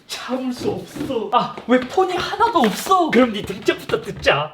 참을 수 없어. 아, 왜 폰이 하나도 없어? 그럼 네 등짝부터 듣자.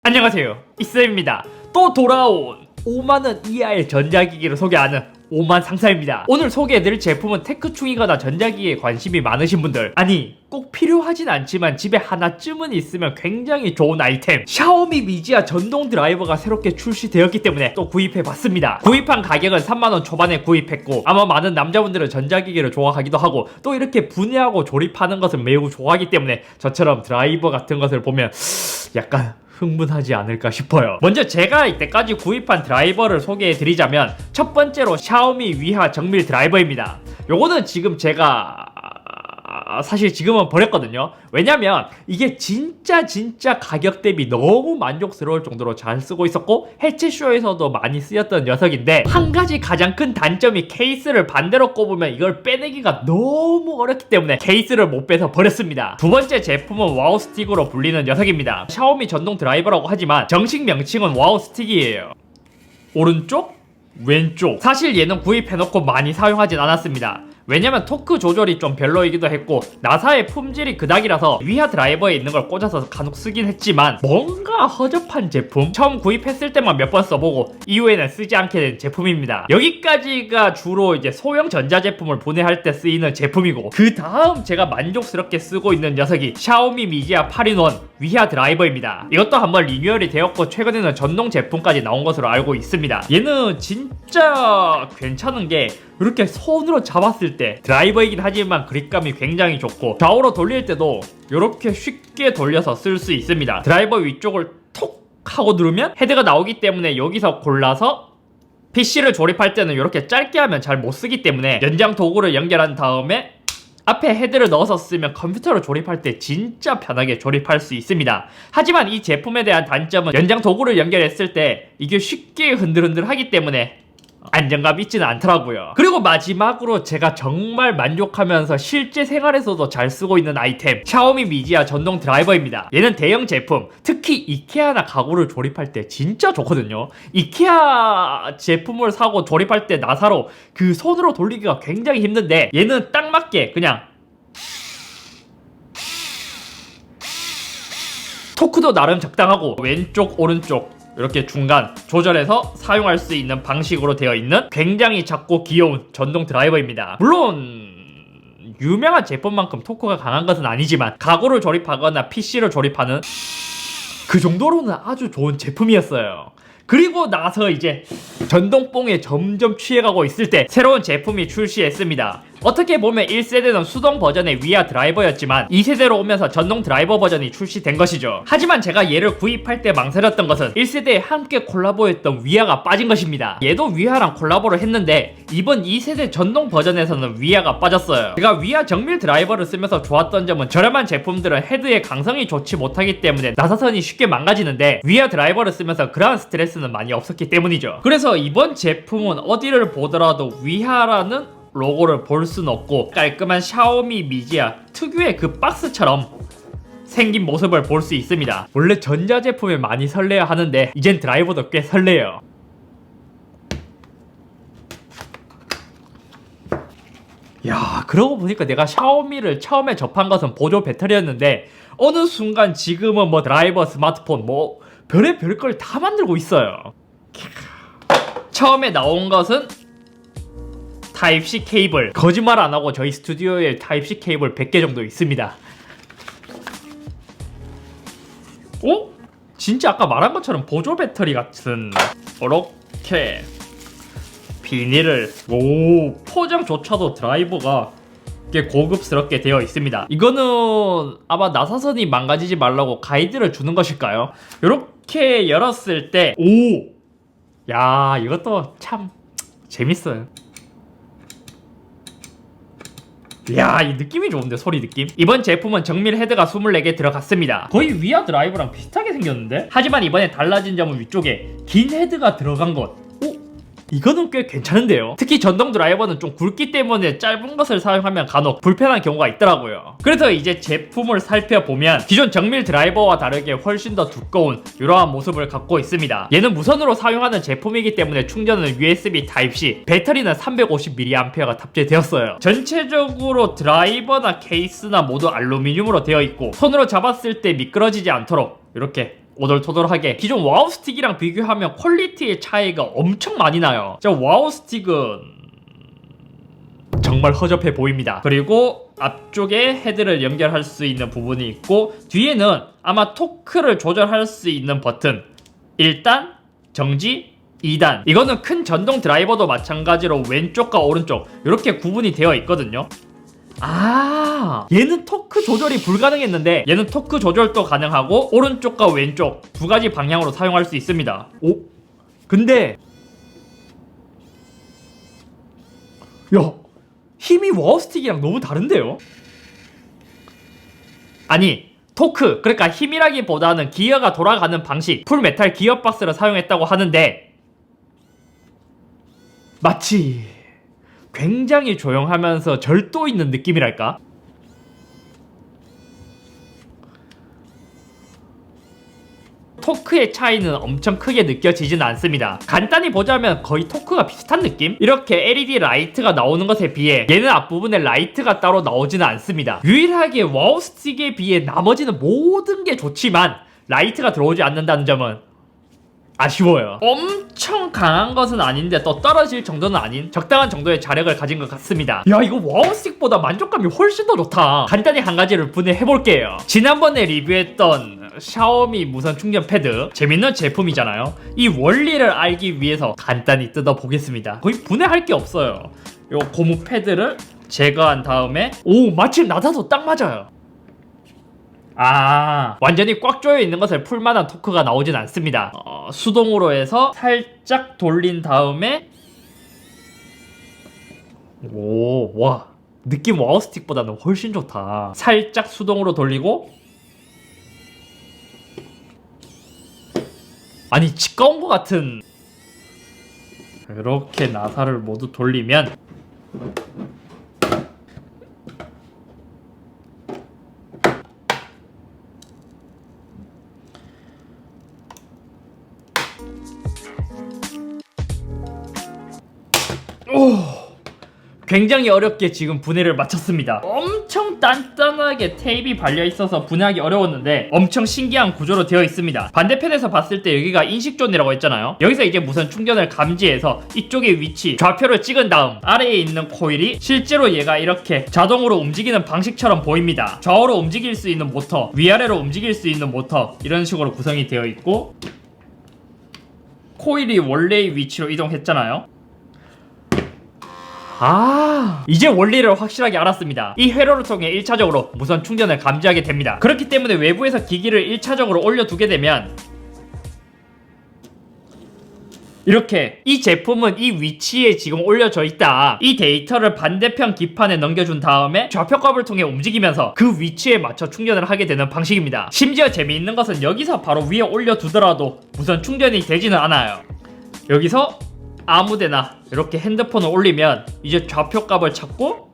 안녕하세요, 이쌤입니다. 또 돌아온 5만원 이하의 전자기기를 소개하는 5만 상사입니다. 오늘 소개해드릴 제품은 테크충이거나 전자기기에 관심이 많으신 분들, 아니 꼭 필요하진 않지만 집에 하나쯤은 있으면 굉장히 좋은 아이템, 샤오미 미지아 전동 드라이버가 새롭게 출시되었기 때문에 또 구입해봤습니다. 구입한 가격은 3만원 초반에 구입했고, 아마 많은 남자분들은 전자기기를 좋아하기도 하고 또 이렇게 분해하고 조립하는 것을 매우 좋아하기 때문에 저처럼 드라이버 같은 것을 보면 약간 흥분하지 않을까 싶어요. 먼저 제가 이때까지 구입한 드라이버를 소개해드리자면, 첫 번째로 샤오미 위하 정밀 드라이버입니다. 요거는 지금 제가 사실 지금은 버렸거든요. 왜냐면 이게 진짜 가격 대비 너무 만족스러울 정도로 잘 쓰고 있었고 해체쇼에서도 많이 쓰였던 녀석인데, 한 가지 가장 큰 단점이 케이스를 반대로 꼽으면 이걸 빼내기가 너무 어렵기 때문에 케이스를 못 빼서 버렸습니다. 두 번째 제품은 와우 스틱으로 불리는 녀석입니다. 샤오미 전동 드라이버라고 하지만 정식 명칭은 와우 스틱이에요. 오른쪽, 왼쪽. 사실 얘는 구입해놓고 많이 사용하진 않았습니다. 왜냐면 토크 조절이 좀 별로이기도 했고 나사의 품질이 그닥이라서 위하 드라이버에 있는 걸 꽂아서 간혹 쓰긴 했지만 뭔가 허접한 제품? 처음 구입했을 때만 몇 번 써보고 이후에는 쓰지 않게 된 제품입니다. 여기까지가 주로 이제 소형 전자제품을 분해할 때 쓰이는 제품이고, 그 다음 제가 만족스럽게 쓰고 있는 녀석이 샤오미 미지아 8인원 위하 드라이버입니다. 이것도 한번 리뉴얼이 되었고 최근에는 전동 제품까지 나온 것으로 알고 있습니다. 얘는 진짜 괜찮은 게 이렇게 손으로 잡았을 때 드라이버이긴 하지만 그립감이 굉장히 좋고, 좌우로 돌릴 때도 이렇게 쉽게 돌려서 쓸 수 있습니다. 드라이버 위쪽을 톡 하고 누르면 헤드가 나오기 때문에 여기서 골라서 PC를 조립할 때는 이렇게 짧게 하면 잘 못 쓰기 때문에 연장 도구를 연결한 다음에 앞에 헤드를 넣어서 쓰면 컴퓨터로 조립할 때 진짜 편하게 조립할 수 있습니다. 하지만 이 제품에 대한 단점은 연장 도구를 연결했을 때 이게 쉽게 흔들흔들 하기 때문에 안정감 있지는 않더라고요. 그리고 마지막으로 제가 정말 만족하면서 실제 생활에서도 잘 쓰고 있는 아이템, 샤오미 미지아 전동 드라이버입니다. 얘는 대형 제품, 특히 이케아나 가구를 조립할 때 진짜 좋거든요. 이케아 제품을 사고 조립할 때 나사로 그 손으로 돌리기가 굉장히 힘든데 얘는 딱 맞게 그냥 토크도 나름 적당하고 왼쪽 오른쪽 이렇게 중간 조절해서 사용할 수 있는 방식으로 되어 있는 굉장히 작고 귀여운 전동 드라이버입니다. 물론 유명한 제품만큼 토크가 강한 것은 아니지만 가구를 조립하거나 PC를 조립하는 그 정도로는 아주 좋은 제품이었어요. 그리고 나서 이제 전동뽕에 점점 취해가고 있을 때 새로운 제품이 출시했습니다. 어떻게 보면 1세대는 수동 버전의 위아 드라이버였지만 2세대로 오면서 전동 드라이버 버전이 출시된 것이죠. 하지만 제가 얘를 구입할 때 망설였던 것은 1세대에 함께 콜라보했던 위아가 빠진 것입니다. 얘도 위아랑 콜라보를 했는데 이번 2세대 전동 버전에서는 위아가 빠졌어요. 제가 위아 정밀 드라이버를 쓰면서 좋았던 점은 저렴한 제품들은 헤드의 강성이 좋지 못하기 때문에 나사선이 쉽게 망가지는데 위아 드라이버를 쓰면서 그러한 스트레스는 많이 없었기 때문이죠. 그래서 이번 제품은 어디를 보더라도 위아라는 로고를 볼 수는 없고 깔끔한 샤오미 미지아 특유의 그 박스처럼 생긴 모습을 볼 수 있습니다. 원래 전자제품에 많이 설레야 하는데 이젠 드라이버도 꽤 설레요. 야, 그러고 보니까 내가 샤오미를 처음에 접한 것은 보조 배터리였는데 어느 순간 지금은 뭐 드라이버, 스마트폰 뭐 별의별 걸 다 만들고 있어요. 처음에 나온 것은 타입C 케이블. 거짓말 안 하고 저희 스튜디오에 타입C 케이블 100개 정도 있습니다. 어? 진짜 아까 말한 것처럼 보조 배터리 같은 이렇게 비닐을, 오, 포장조차도 드라이버가 꽤 고급스럽게 되어 있습니다. 이거는 아마 나사선이 망가지지 말라고 가이드를 주는 것일까요? 이렇게 열었을 때, 오! 야, 이것도 참 재밌어요. 이야, 이 느낌이 좋은데, 소리 느낌? 이번 제품은 정밀 헤드가 24개 들어갔습니다. 거의 위아 드라이버랑 비슷하게 생겼는데? 하지만 이번에 달라진 점은 위쪽에 긴 헤드가 들어간 것. 오? 이거는 꽤 괜찮은데요. 특히 전동 드라이버는 좀 굵기 때문에 짧은 것을 사용하면 간혹 불편한 경우가 있더라고요. 그래서 이제 제품을 살펴보면 기존 정밀 드라이버와 다르게 훨씬 더 두꺼운 이러한 모습을 갖고 있습니다. 얘는 무선으로 사용하는 제품이기 때문에 충전은 USB Type-C, 배터리는 350mAh가 탑재되었어요. 전체적으로 드라이버나 케이스나 모두 알루미늄으로 되어 있고 손으로 잡았을 때 미끄러지지 않도록 이렇게 오돌토돌하게, 기존 와우 스틱이랑 비교하면 퀄리티의 차이가 엄청 많이 나요. 자, 와우 스틱은 정말 허접해 보입니다. 그리고 앞쪽에 헤드를 연결할 수 있는 부분이 있고 뒤에는 아마 토크를 조절할 수 있는 버튼 1단, 정지, 2단. 이거는 큰 전동 드라이버도 마찬가지로 왼쪽과 오른쪽 이렇게 구분이 되어 있거든요. 얘는 토크 조절이 불가능했는데 얘는 토크 조절도 가능하고 오른쪽과 왼쪽 두 가지 방향으로 사용할 수 있습니다. 근데 힘이 와우 스틱이랑 너무 다른데요? 아니, 토크, 그러니까 힘이라기보다는 기어가 돌아가는 방식, 풀메탈 기어박스를 사용했다고 하는데 마치 굉장히 조용하면서 절도 있는 느낌이랄까? 토크의 차이는 엄청 크게 느껴지진 않습니다. 간단히 보자면 거의 토크가 비슷한 느낌? 이렇게 LED 라이트가 나오는 것에 비해 얘는 앞부분에 라이트가 따로 나오지는 않습니다. 유일하게 와우 스틱에 비해 나머지는 모든 게 좋지만 라이트가 들어오지 않는다는 점은 아쉬워요. 엄청 강한 것은 아닌데 또 떨어질 정도는 아닌 적당한 정도의 자력을 가진 것 같습니다. 야, 이거 와우스틱보다 만족감이 훨씬 더 좋다. 간단히 한 가지를 분해해볼게요. 지난번에 리뷰했던 샤오미 무선 충전 패드, 재밌는 제품이잖아요. 이 원리를 알기 위해서 간단히 뜯어보겠습니다. 거의 분해할 게 없어요. 요 고무 패드를 제거한 다음에 마침 낮아서 딱 맞아요. 완전히 꽉 조여 있는 것을 풀만한 토크가 나오진 않습니다. 수동으로 해서 살짝 돌린 다음에 와, 느낌 와우 스틱보다는 훨씬 좋다. 살짝 수동으로 돌리고, 아니 치과 온 것 같은, 이렇게 나사를 모두 돌리면 굉장히 어렵게 지금 분해를 마쳤습니다. 엄청 단단하게 테이프가 발려있어서 분해하기 어려웠는데 엄청 신기한 구조로 되어 있습니다. 반대편에서 봤을 때 여기가 인식존이라고 했잖아요. 여기서 이제 무선 충전을 감지해서 이쪽의 위치, 좌표를 찍은 다음 아래에 있는 코일이 실제로 얘가 이렇게 자동으로 움직이는 방식처럼 보입니다. 좌우로 움직일 수 있는 모터, 위아래로 움직일 수 있는 모터, 이런 식으로 구성이 되어 있고, 코일이 원래의 위치로 이동했잖아요. 이제 원리를 확실하게 알았습니다. 이 회로를 통해 1차적으로 무선 충전을 감지하게 됩니다. 그렇기 때문에 외부에서 기기를 1차적으로 올려두게 되면 이렇게 이 제품은 이 위치에 지금 올려져 있다, 이 데이터를 반대편 기판에 넘겨준 다음에 좌표값을 통해 움직이면서 그 위치에 맞춰 충전을 하게 되는 방식입니다. 심지어 재미있는 것은 여기서 바로 위에 올려두더라도 무선 충전이 되지는 않아요. 여기서 아무데나 이렇게 핸드폰을 올리면 이제 좌표값을 찾고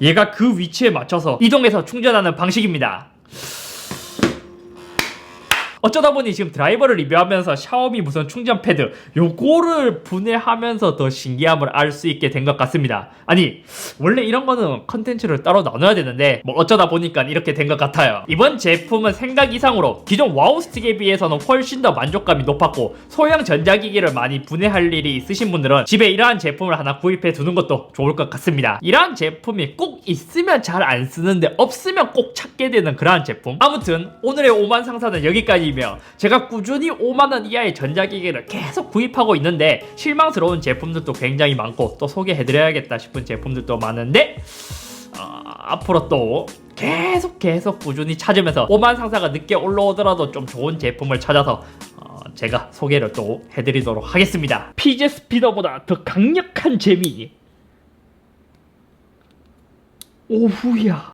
얘가 그 위치에 맞춰서 이동해서 충전하는 방식입니다. 어쩌다 보니 지금 드라이버를 리뷰하면서 샤오미 무선 충전 패드 요거를 분해하면서 더 신기함을 알 수 있게 된 것 같습니다. 아니, 원래 이런 거는 컨텐츠를 따로 나눠야 되는데 뭐 어쩌다 보니까 이렇게 된 것 같아요. 이번 제품은 생각 이상으로 기존 와우 스틱에 비해서는 훨씬 더 만족감이 높았고, 소형 전자기기를 많이 분해할 일이 있으신 분들은 집에 이러한 제품을 하나 구입해 두는 것도 좋을 것 같습니다. 이러한 제품이 꼭 있으면 잘 안 쓰는데 없으면 꼭 찾게 되는 그러한 제품. 아무튼 오늘의 오만 상사는 여기까지. 제가 꾸준히 5만원 이하의 전자기기를 계속 구입하고 있는데 실망스러운 제품들도 굉장히 많고 또 소개해드려야겠다 싶은 제품들도 많은데 앞으로 또 계속 꾸준히 찾으면서 5만 상사가 늦게 올라오더라도 좀 좋은 제품을 찾아서 제가 소개를 또 해드리도록 하겠습니다. 피제 스피더보다 더 강력한 재미. 오후야.